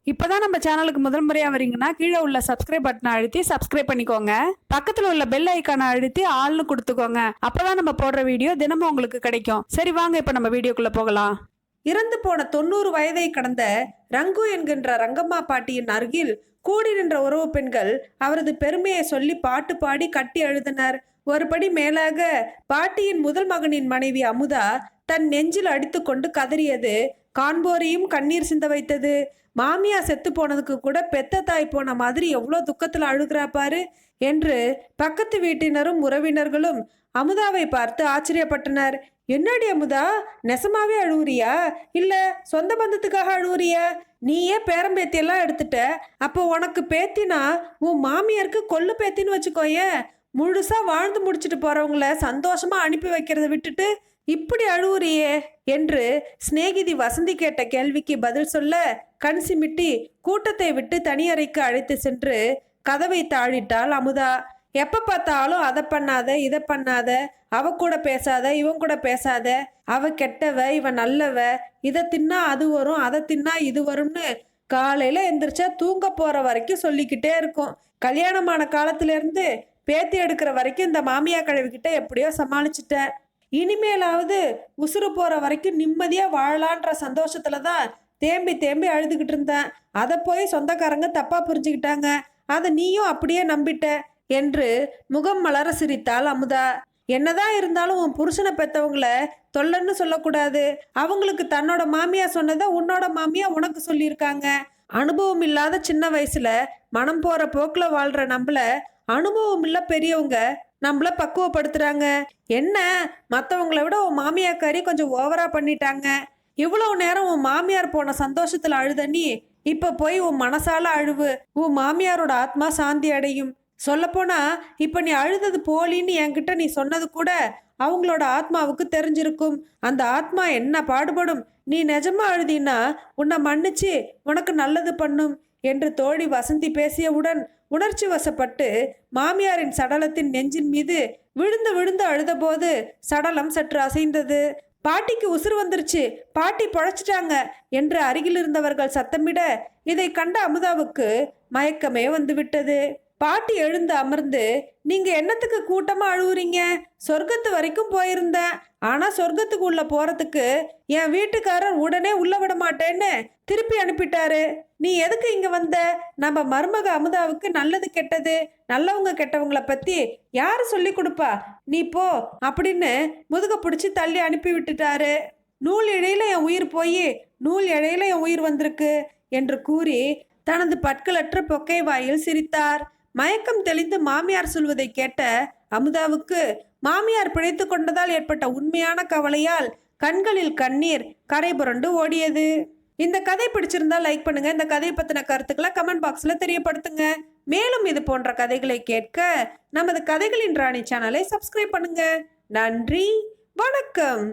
இப்பதான் நம்ம சேனலுக்கு முதல் முறையா வரீங்கன்னா கீழே உள்ள சப்ஸ்கிரைப் பட்டனை அழுத்தி சப்ஸ்கிரைப் பண்ணிக்கோங்க. பக்கத்துல உள்ள பெல் ஐக்கானை அழுத்தி ஆள்னு கொடுத்துக்கோங்க. அப்பதான் நம்ம போடுற வீடியோ தினமும் உங்களுக்கு கிடைக்கும். சரி வாங்க இப்ப நம்ம வீடியோக்குள்ள போகலாம். இறந்து போன 90 வயதை கடந்த ரங்கு என்கின்ற ரங்கம்மா பாட்டியின் அருகில் கூடி நின்ற உறவு பெண்கள் அவரது பெருமையை சொல்லி பாட்டு பாடி கட்டி எழுதினர். ஒருபடி மேலாக பாட்டியின் முதல் மகனின் மனைவி அமுதா தன் நெஞ்சில் அடித்து கொண்டு கதறியது காண்போரையும் கண்ணீர் சிந்த வைத்தது. மாமியா செத்து போனதுக்கு கூட பெத்த தாய் போன மாதிரி எவ்வளோ துக்கத்தில் அழுகிறா பாரு என்று பக்கத்து வீட்டினரும் உறவினர்களும் அமுதாவை பார்த்து ஆச்சரியப்பட்டனர். என்னடி அமுதா, நெசமாவே அழுவுறியா இல்ல சொந்த பந்தத்துக்காக அழுவுறியா? நீயே பேரம்பேத்தியெல்லாம் எடுத்துட்ட, அப்போ உனக்கு பேத்தினா உன் மாமியாருக்கு கொள்ளு பேத்தின்னு வச்சுக்கோய. முழுசா வாழ்ந்து முடிச்சுட்டு போறவங்கள சந்தோஷமா அனுப்பி வைக்கிறத விட்டுட்டு இப்படி அழுவுறியே என்று சிநேகிதி வசந்தி கேட்ட கேள்விக்கு பதில் சொல்ல கண் சிமிட்டி கூட்டத்தை விட்டு தனியறைக்கு அழைத்து சென்று கதவை தாழிட்டாள் அமுதா. எப்ப பார்த்தாலும் அதை பண்ணாத இதை பண்ணாத, அவ கூட பேசாத இவன் கூட பேசாத, அவ கெட்டவ இவன் நல்லவ, இதை தின்னா அது வரும் அதை தின்னா இது வரும்னு காலையில எந்திரிச்சா தூங்க போற வரைக்கும் சொல்லிக்கிட்டே இருக்கும். கல்யாணமான காலத்துல இருந்து பேத்தி எடுக்கிற வரைக்கும் இந்த மாமியா கழுவிக்கிட்ட எப்படியோ சமாளிச்சுட்ட. இனிமேலாவது உசுறு போற வரைக்கும் நிம்மதியா வாழலான்ற சந்தோஷத்துலதான் தேம்பி தேம்பி அழுதுகிட்டு இருந்தேன். அதை போய் சொந்தக்காரங்க தப்பா புரிஞ்சுக்கிட்டாங்க, அதை நீயும் அப்படியே நம்பிட்ட என்று முகம் மலர சிரித்தாள் அமுதா. என்னதான் இருந்தாலும் உன் புருஷனை பெற்றவங்கள தொல்லன்னு சொல்லக்கூடாது. அவங்களுக்கு தன்னோட மாமியா சொன்னதை உன்னோட மாமியா உனக்கு சொல்லியிருக்காங்க. அனுபவம் இல்லாத சின்ன வயசுல மனம் போற போக்குல வாழ்ற நம்மள அனுபவம் இல்ல பெரியவங்க நம்மள பக்குவப்படுத்துறாங்க. என்ன மற்றவங்கள விட உன் மாமியாக்காரி கொஞ்சம் ஓவரா பண்ணிட்டாங்க. இவ்வளவு நேரம் உன் மாமியார் போன சந்தோஷத்துல அழுத நீ இப்ப போய் உன் மனசால அழுவு, உன் மாமியாரோட ஆத்மா சாந்தி அடையும். சொல்லப்போனா இப்ப நீ அழுதது போலின்னு என்கிட்ட நீ சொன்னது கூட அவங்களோட ஆத்மாவுக்கு தெரிஞ்சிருக்கும். அந்த ஆத்மா என்ன பாடுபடும். நீ நிஜமா அழுதினா உன்னை மன்னிச்சு உனக்கு நல்லது பண்ணும் என்று தோழி வசந்தி பேசியவுடன் உணர்ச்சி வசப்பட்டு மாமியாரின் சடலத்தின் நெஞ்சின் மீது விழுந்து விழுந்து அழுதபோது சடலம் சற்று அசைந்தது. பாட்டிக்கு உசுறு வந்துருச்சு, பாட்டி பொழைச்சிட்டாங்க என்று அருகில் இருந்தவர்கள் சத்தமிட இதை கண்ட அமுதாவுக்கு மயக்கமே வந்துவிட்டது. பாட்டி எழுந்து அமர்ந்து, நீங்க என்னத்துக்கு கூட்டமா அழுவுறீங்க? சொர்க்கத்து வரைக்கும் போயிருந்தேன், ஆனா சொர்க்கத்துக்கு உள்ள போறதுக்கு என் வீட்டுக்காரர் உடனே உள்ள விட மாட்டேன்னு திருப்பி அனுப்பிட்டாரு. நீ எதுக்கு இங்க வந்த? நம்ம மருமக அமுதாவுக்கு நல்லது கெட்டது நல்லவங்க கெட்டவங்கள பத்தி யாரு சொல்லி கொடுப்பா? நீ போ அப்படின்னு முதுக பிடிச்சி தள்ளி அனுப்பி விட்டுட்டாரு. நூல் இழையில என் உயிர் போய் நூல் இழையில என் உயிர் வந்திருக்கு என்று கூறி தனது பற்களற்ற பொக்கை வாயில் சிரித்தார். மயக்கம் தெளிந்து மாமியார் சொல்வதை கேட்ட அமுதாவுக்கு மாமியார் பிழைத்து கொண்டதால் ஏற்பட்ட உண்மையான கவலையால் கண்களில் கண்ணீர் கரை புரண்டு ஓடியது. இந்த கதை பிடிச்சிருந்தா லைக் பண்ணுங்க. இந்த கதையை பத்தின கருத்துக்களை கமெண்ட் பாக்ஸ்ல தெரியப்படுத்துங்க. மேலும் இது போன்ற கதைகளை கேட்க நமது கதைகளின் ராணி சேனலை சப்ஸ்கிரைப் பண்ணுங்க. நன்றி, வணக்கம்.